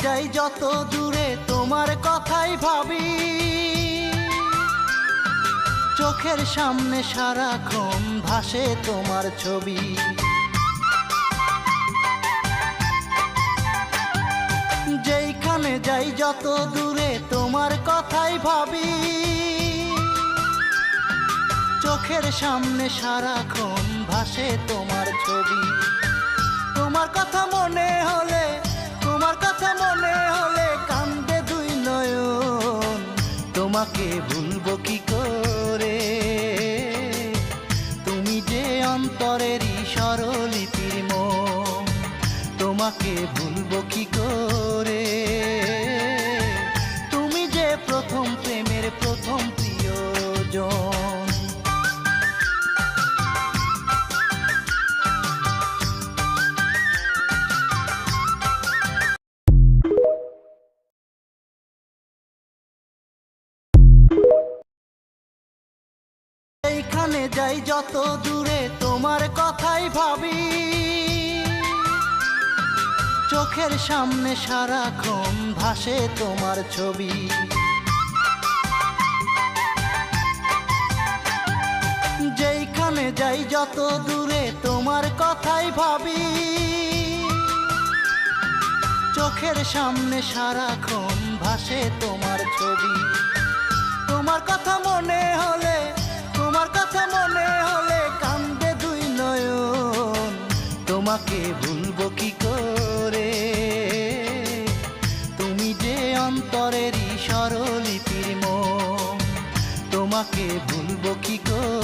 যাই যত দূরে তোমার কথাই ভাবি, চোখের সামনে সারাক্ষণ ভাসে তোমার ছবি। যেইখানে যাই যত দূরে তোমার কথাই ভাবি, চোখের সামনে সারাক্ষণ ভাসে তোমার ছবি। তোমার কথা মনে হলে, তোমার কথা মনে হলে কান্দে দুই নয়ন। তোমাকে ভুলবো কি করে, তুমি যে অন্তরেরই স্বরলিপির মন। তোমাকে ভুলবো কি করে, তুমি যে প্রথম প্রেমের প্রথম প্রিয়জন। এইখানে যাই যত দূরে তোমার কথাই ভাবি, চোখের সামনে সারাক্ষণ ভাসে তোমার ছবি। যেইখানে যাই যত দূরে তোমার কথাই ভাবি, চোখের সামনে সারাক্ষণ ভাসে তোমার ছবি। তোমার কথা মনে হলে, তোমার কথা মনে হলে কান্দে দুই নয়ন। তোমাকে ভুলবো কি করে, তুমি যে অন্তরেরই স্বরলিপির মন। তোমাকে ভুলবো কি করে।